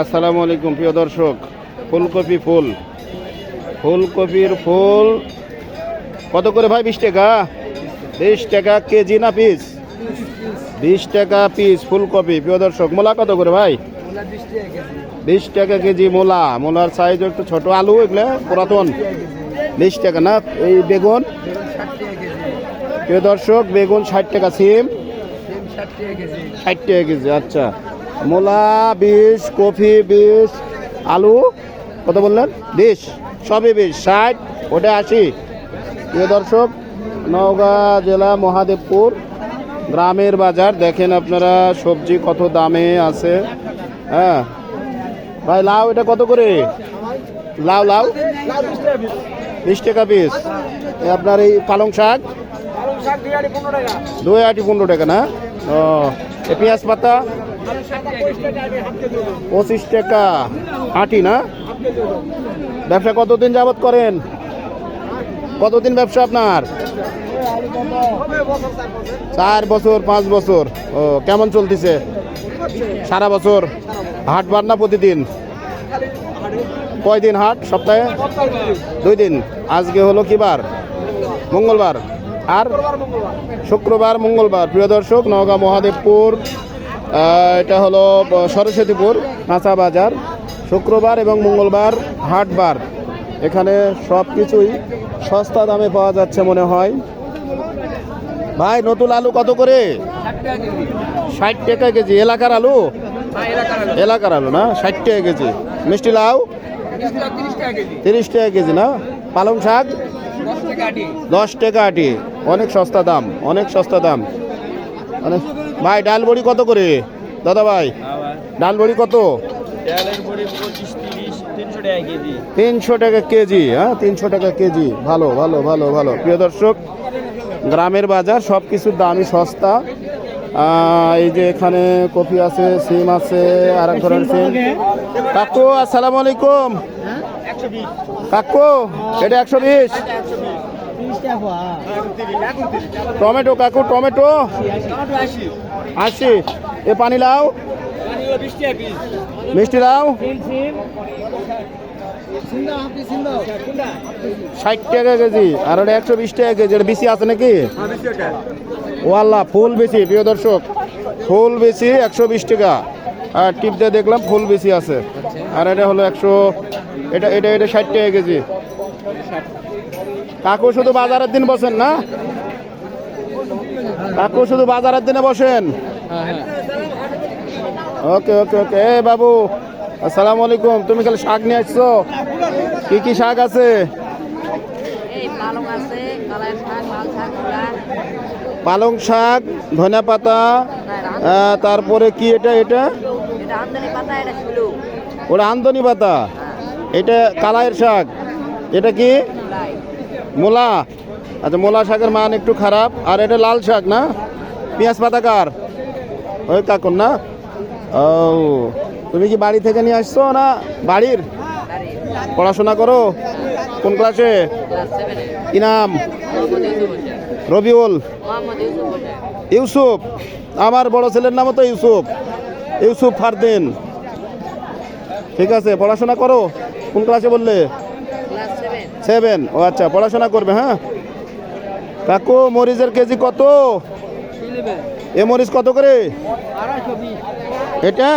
আসসালামু আলাইকুম প্রিয় দর্শক। ফুলকপি ফুলকপির ফুল কত করে ভাই? 20 টাকা। 20 টাকা কেজি না পিস? 20 টাকা পিস ফুলকপি প্রিয় দর্শক। মূলা কত করে ভাই? 20 টাকা কেজি মূলা। মূলার সাইজ একটু ছোট। আলু এগুলো পুরাতন 20 টাকা না? এই বেগুন প্রিয় দর্শক, বেগুন 60 টাকা। সিম 60 টাকা কেজি। আচ্ছা, মূলা 20, কফি 20, আলু কত বললেন? 20, সবই 20। 60, ওটা 80 প্রিয় দর্শক। নওগাঁ জেলা মহাদেবপুর গ্রামের বাজার। দেখেন আপনারা সবজি কত দামে আছে। হ্যাঁ ভাই, লাউ এটা কত করে? লাউ 20 টাকা পিস। আপনার এই পালং শাক 2 আটি 15 টাকা না? ও, পেঁয়াজ পাতা 25 টাকা আটি না? ব্যবসা কতদিন যাবত করেন? কতদিন ব্যবসা আপনার? 4 বছর 5 বছর। ও, কেমন চলতেছে? সারা বছর হাট বার না প্রতিদিন? কয়দিন হাট? সপ্তাহে 2 দিন। আজকে হলো কি বার? মঙ্গলবার। আর শুক্রবার মঙ্গলবার প্রিয় দর্শক। নওগাঁ মহাদেবপুর, এটা হলো সরস্বতীপুর কাঁচা বাজার। শুক্রবার এবং মঙ্গলবার হাটবার। এখানে সব কিছুই সস্তা দামে পাওয়া যাচ্ছে মনে হয়। ভাই, নতুন আলু কত করে? 60 টাকা কেজি। এলাকার আলু? এলাকার আলু না? 60 টাকা কেজি। মিষ্টি লাউ 30 টাকা কেজি না? পালং শাক 10 টাকা আটি। অনেক সস্তা দাম, অনেক সস্তা দাম। ভাই, ডাল বড়ি কত করে দাদা ভাই? ডাল বড়ি কত? 300 টাকা কেজি। হ্যাঁ, 300 টাকা কেজি। ভালো ভালো ভালো ভালো প্রিয় দর্শক। গ্রামের বাজার, সব কিছুর দামই সস্তা। এই যে এখানে কফি আছে, সিম আছে, আর এক ধরনের সিম। কাকু আসসালামু আলাইকুম। কাকু এটা 120। টমেটো কাকু, টমেটো 80। এ পানি লাউ, মিষ্টি লাউ 60 টাকা কেজি। আর ওটা 120 টাকা কেজি। এটা বেশি আছে নাকি? ওয়াল্লা, ফুল বেশি প্রিয় দর্শক, ফুল বেশি 120 টাকা। আর টিপতে দেখলাম ফুল বেশি আছে। আর এটা হলো 100, এটা এটা এটা 60 টাকা কেজি। কাকু শুধু বাজারের দিন বসেন না? কাকু শুধু বাজারের দিনে বসেন? ওকে ওকে ওকে। এ বাবু আসসালামু আলাইকুম। তুমি খালি শাক নিয়ে আসছো? কি কি শাক আছে? পালং শাক, ধনিয়া পাতা, তারপরে কি এটা? এটা ওটা আমদনি পাতা। এটা কালাইয়ের শাক। এটা কি? মূলা। আচ্ছা, মূলা শাকের মান একটু খারাপ। আর এটা লাল শাক না? পেঁয়াজ পাতা কার? ওই কাকুর না? ও, তুমি কি বাড়ি থেকে নিয়ে আসছো না বাড়ির? পড়াশোনা করো? কোন ক্লাসে? কি নাম? রবিউল, ইউসুফ। আমার বড় ছেলের নামও তো ইউসুফ, ইউসুফ ফারদিন। ঠিক আছে, পড়াশোনা করো। কোন ক্লাসে বললে? 7। ও আচ্ছা, পড়াশোনা করবে। হ্যাঁ কাকু, মরিচের কেজি কত? এ মরিচ কত করে? এটা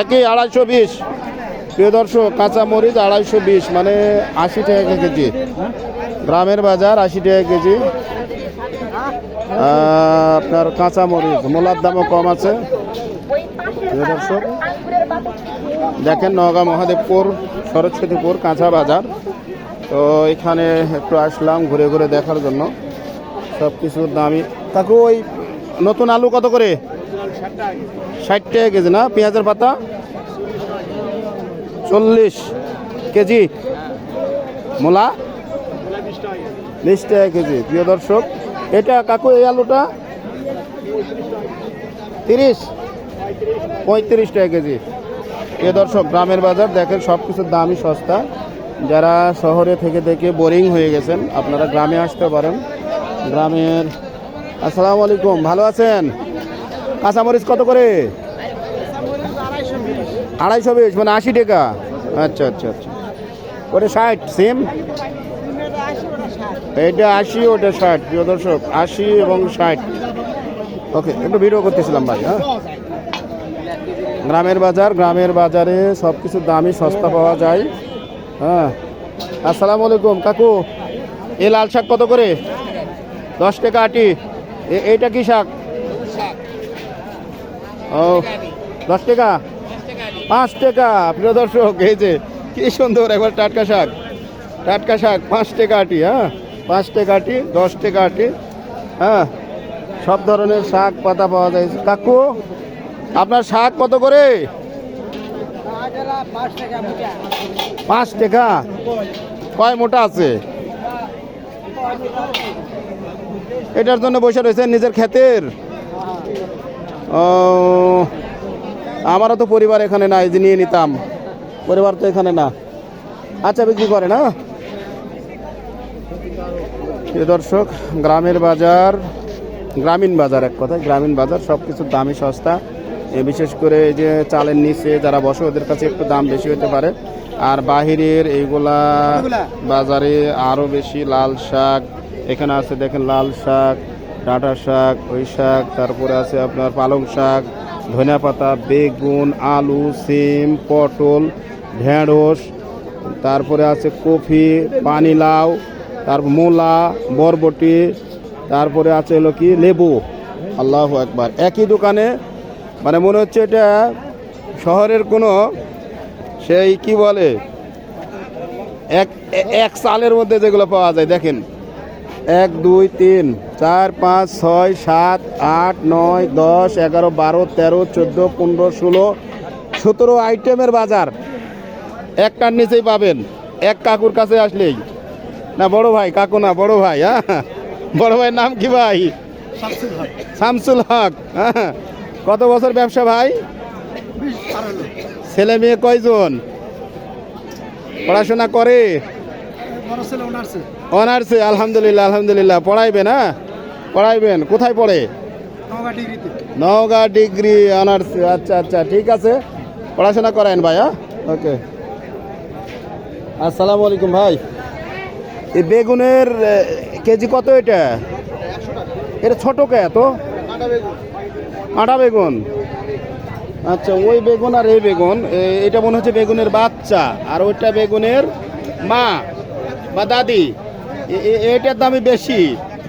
একই 220। প্রিয় দর্শক, কাঁচা মরিচ 220, মানে 80 টাকা কেজি। গ্রামের বাজার 80 টাকা কেজি। আপনার কাঁচা মরিচ, মূলার দামও কম আছে। প্রিয় দর্শক দেখেন, নওগাঁ মহাদেবপুর সরস্বতীপুর কাঁচা বাজার। তো এখানে একটু আসলাম ঘুরে ঘুরে দেখার জন্য। সব কিছুর দামই। কাকু, ওই নতুন আলু কত করে? 60 টাকা কেজি না? পেঁয়াজের পাতা 40 কেজি। মূলা 20 টাকা কেজি। প্রিয় দর্শক, এটা কাকু এই আলুটা 35 টাকা কেজি। প্রিয় দর্শক, গ্রামের বাজার দেখেন, সব কিছুর দামই সস্তা। যারা শহরে থেকে থেকে বোরিং হয়ে গেছেন, আপনারা গ্রামে আসতে পারেন। গ্রামের। আসসালামু আলাইকুম, ভালো আছেন? কাঁচামরিচ কত করে? 250 মানে 80 টাকা। আচ্ছা আচ্ছা আচ্ছা, ওটা 60 সেম, এটা 80 ওটা 60। প্রিয় দর্শক 80 এবং 60। ওকে, একটু ভিডিও করতেছিলাম ভাই। হ্যাঁ, গ্রামের বাজার, গ্রামের বাজারে সব কিছুর দামই সস্তা পাওয়া যায়। হ্যাঁ, আসসালামু আলাইকুম কাকু, এই লাল শাক কত করে? 10 টাকা আটি। এইটা কি শাক? ও 10 টাকা, 5 টাকা। প্রিয় দর্শক এই যে কি সুন্দর একবার টাটকা শাক, টাটকা শাক 5 টাকা আটি। হ্যাঁ, 5 টাকা আটি, 10 টাকা আটি। হ্যাঁ, সব ধরনের শাক পাতা পাওয়া যায়। কাকু, আপনার শাক কত করে? 5 টাকা। কয় মোটা আছে? এটার জন্য বসে রয়েছেন নিজের ক্ষেতের? ও, আমারও তো পরিবার এখানে নাই যে নিয়ে নিতাম, পরিবার তো এখানে না। আচ্ছা, বিক্রি করে না। প্রিয় দর্শক, গ্রামের বাজার, গ্রামীণ বাজার, এক কথায় গ্রামীণ বাজার, সব কিছুর দামই সস্তা। বিশেষ করে এই যে চালের নিচে যারা বসে ওদের কাছে একটু দাম বেশি হতে পারে, আর বাহিরের এইগুলা বাজারে আরও বেশি। লাল শাক এখানে আছে, দেখেন লাল শাক, ডাঁটা শাক, ওই শাক, তারপরে আছে আপনার পালং শাক, ধনিয়া পাতা, বেগুন, আলু, সিম, পটল, ঢেঁড়স, তারপরে আছে কফি, পানিলাউ, তারপর মূলা, বরবটি, তারপরে আছে হলো কি লেবু। আল্লাহু আকবার। একই দোকানে, মানে মনে হচ্ছে এটা শহরের কোনো সেই কি বলে এক সালের মধ্যে যেগুলো পাওয়া যায়। দেখেন 1 2 3 4 5 6 7 8 9 10 11 12 13 14 15 16 17 আইটেমের বাজার একটার নিচেই পাবেন, এক কাকুর কাছে আসলেই। না বড় ভাই, কাকু না, বড় ভাই। হ্যাঁ, বড় ভাইয়ের নাম কি ভাই? শামসুল হক। হ্যাঁ, কত বছর ব্যবসা ভাই? ছেলে মেয়ে কয়জন? পড়াশোনা করে? অনার্সে। আলহামদুলিল্লাহ, আলহামদুলিল্লাহ। পড়াইবেন? হ্যাঁ, পড়াইবেন। কোথায় পড়ে? Naogaon degree honours. আচ্ছা আচ্ছা, ঠিক আছে, পড়াশোনা করেন ভাই। হ্যাঁ, ওকে। আসসালামু আলাইকুম ভাই। এই বেগুনের কেজি কত এটা? এটা ছোট কে এত? কাঁটা বেগুন। আচ্ছা, ওই বেগুন আর এই বেগুন, এটা মনে হচ্ছে বেগুনের বাচ্চা, আর ওইটা বেগুনের মা বা দাদি। এটার দামই বেশি,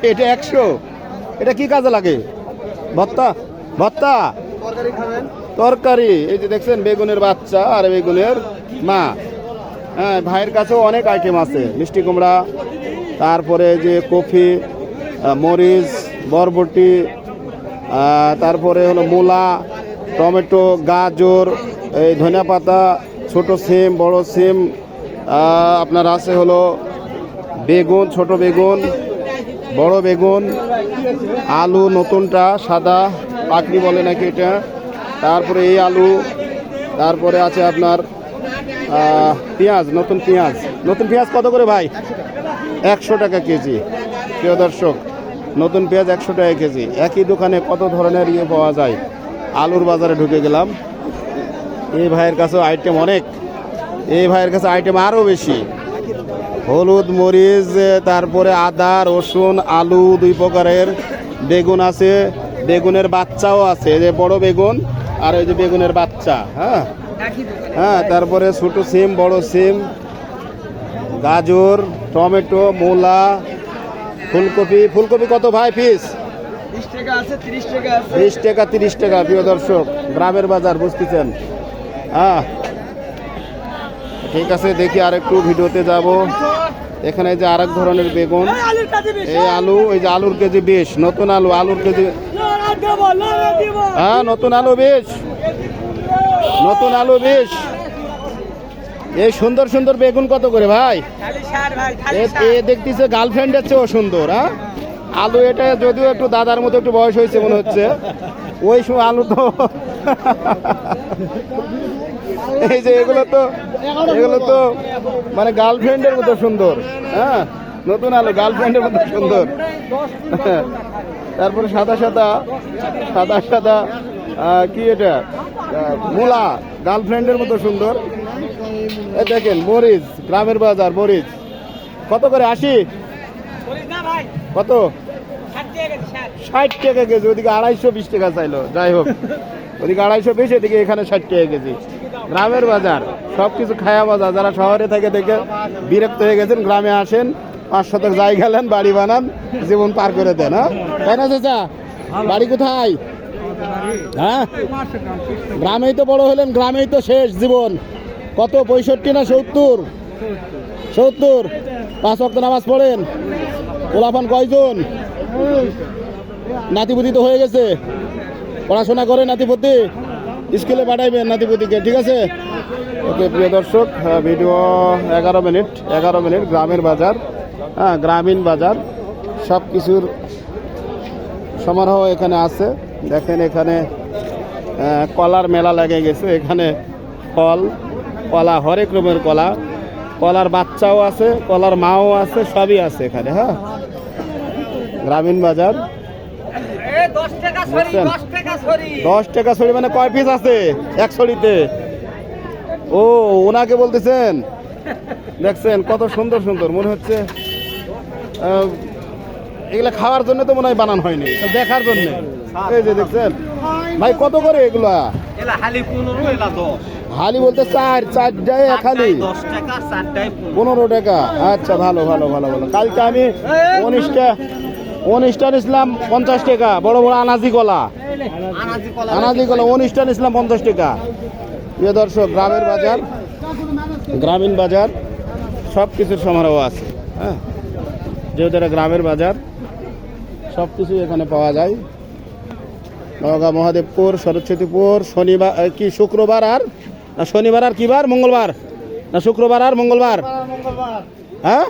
এটা 100। এটা কি কাজে লাগে? ভর্তা? ভর্তা, তরকারি। এই যে দেখছেন বেগুনের বাচ্চা আর বেগুনের মা। হ্যাঁ, ভাইয়ের কাছেও অনেক আইটেম আছে, মিষ্টি কুমড়া, তারপরে যে কফি, মরিচ, বরবটি, তারপরে হলো মূলা, টমেটো, গাজর, এই ধনিয়া পাতা, ছোট সিম, বড় সিম, আপনার আছে হলো বেগুন, ছোট বেগুন, বড় বেগুন, আলু নতুনটা সাদা পাকড়ি বলে নাকি এটা, তারপরে এই আলু, তারপরে আছে আপনার পেঁয়াজ, নতুন পেঁয়াজ। নতুন পেঁয়াজ কত করে ভাই? 100 টাকা কেজি। প্রিয় দর্শক, নতুন পেঁয়াজ 100 টাকা কেজি। একই দোকানে কত ধরনের ইয়ে পাওয়া যায়। আলুর বাজারে ঢুকে গেলাম, এই ভাইয়ের কাছে আইটেম অনেক, এই ভাইয়ের কাছে আইটেম আরও বেশি। হলুদ, মরিচ, তারপরে আদা, রসুন, আলু 2 প্রকারের, বেগুন আছে, বেগুনের বাচ্চাও আছে, এই যে বড় বেগুন আর ওই যে বেগুনের বাচ্চা। হ্যাঁ হ্যাঁ, তারপরে ছোট সিম, বড় সিম, গাজর, টমেটো, মূলা, ফুলকপি। ফুলকপি কত ভাই পিস? 20 টাকা আছে, 30 টাকা আছে। 20 টাকা, 30 টাকা। প্রিয় দর্শক, গ্রামের বাজার, বুঝতেছেন? হ্যাঁ, ঠিক আছে, দেখি আরেকটু ভিডিওতে যাব। এখানে যে আরেক ধরনের বেগুন, এই আলু, এই যে আলুর কেজি 20। নতুন আলু, আলুর কেজি, হ্যাঁ নতুন আলু 20, নতুন আলু 20। এই সুন্দর সুন্দর বেগুন কত করে ভাই? দেখতেছে গার্লফ্রেন্ডের চেয়েও সুন্দর। হ্যাঁ, আলু এটা যদিও একটু দাদার মতো একটু বয়স হয়েছে মনে হচ্ছে, ওই সময় আলু তো এই যে এগুলো তো মানে গার্লফ্রেন্ডের মতো সুন্দর। হ্যাঁ, নতুন আলু গার্লফ্রেন্ডের মতো সুন্দর। তারপরে সাদা সাদা সাদা সাদা কি এটা? মূলা গার্লফ্রেন্ডের মতো সুন্দর। এই দেখেন মরিচ, গ্রামের বাজার মরিচ কত করে? 80? কত? 60 টাকা কেজি। ওদিকে 220 টাকা চাইলো। যাই হোক, ওদিকে 220, এদিকে এখানে 60 টাকা কেজি। গ্রামের বাজার সব কিছু খায়া বাজার। যারা শহরে থেকে দেখে বিরক্ত হয়ে গেছেন, গ্রামে আসেন, 5 শতক জায়গা নেন, বাড়ি বানান, জীবন পার করে দেন। হ্যাঁ, তাই না চাচা? বাড়ি কোথায়? হ্যাঁ, গ্রামেই তো বড় হলেন, গ্রামেই তো শেষ জীবন। কত, 65 না 70? 70। 5 ওয়াক্ত নামাজ পড়েন? পোলাপান কয়জন? নাতিপুতি তো হয়ে গেছে, পড়াশোনা করে নাতিপুতি, স্কুলে পাঠাইবেন নাতিপুতিকে, ঠিক আছে? ওকে প্রিয় দর্শক, ভিডিও 11 মিনিট গ্রামের বাজার, হ্যাঁ গ্রামীণ বাজার, সব কিছুর সমারোহ এখানে আছে। দেখেন এখানে কলার মেলা লেগে গেছে। এখানে ফল, কলা, হরেক রকমের কলা, কলার বাচ্চাও আছে, কলার মাও আছে, সবই আছে এখানে। হ্যাঁ, গ্রামীণ বাজার। 10 টাকা ছড়ি মানে কয় পিস আছে এক ছড়িতে? ও, ওনাকে বলতেছেন? দেখছেন কত সুন্দর সুন্দর, মনে হচ্ছে এগুলা খাওয়ার জন্য তো মনে হয় বানানো হয়নি, দেখার জন্য। এই যে দেখছেন ভাই, কত করে এগুলা? হালি বলতে চারটায় এক হালি 15 টাকা। আচ্ছা, ভালো ভালো ভালো ভালো। কালকে আমি 19টা নিছিলাম 50 টাকা। বড় বড় আনাজি কলা 19টা নিছিলাম 50 টাকা। প্রিয় দর্শক, গ্রামীণ বাজার সব কিছুর সমারোহ আছে। হ্যাঁ, যেহেতু এটা গ্রামের বাজার, সব কিছুই এখানে পাওয়া যায়। নওগাঁ, মহাদেবপুর, সরস্বতীপুর, শনিবার কি শুক্রবার আর না শনিবার আর কি বার? মঙ্গলবার না শুক্রবার আর মঙ্গলবার? হ্যাঁ,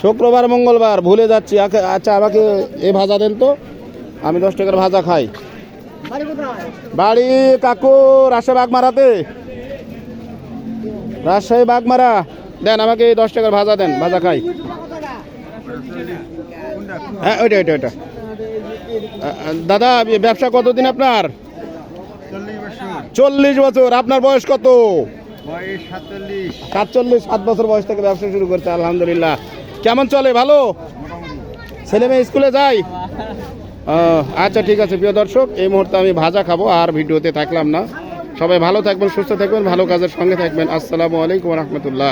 শুক্রবার মঙ্গলবার, ভুলে যাচ্ছি। আচ্ছা, আমাকে এই ভাজা দেন তো, আমি 10 টাকার ভাজা খাই। বাড়ি কাকু রাজশাহী বাগমারাতে। রাজশাহী বাগমারা। দেন আমাকে এই 10 টাকার ভাজা দেন, ভাজা খাই। হ্যাঁ, ওইটা দাদা, ব্যবসা কতদিন আপনার? 40 বছর। আপনার বয়স কত? 47। 7 বছর বয়স থেকে ব্যবসা শুরু করছে, আলহামদুলিল্লাহ। কেমন চলে? ভালো? ছেলে মেয়ে স্কুলে যায়? আচ্ছা, ঠিক আছে। প্রিয় দর্শক, এই মুহূর্তে আমি ভাজা খাবো, আর ভিডিওতে থাকলাম না। সবাই ভালো থাকবেন, সুস্থ থাকবেন, ভালো কাজের সঙ্গে থাকবেন। আসসালামু আলাইকুম ওয়া রাহমাতুল্লাহ।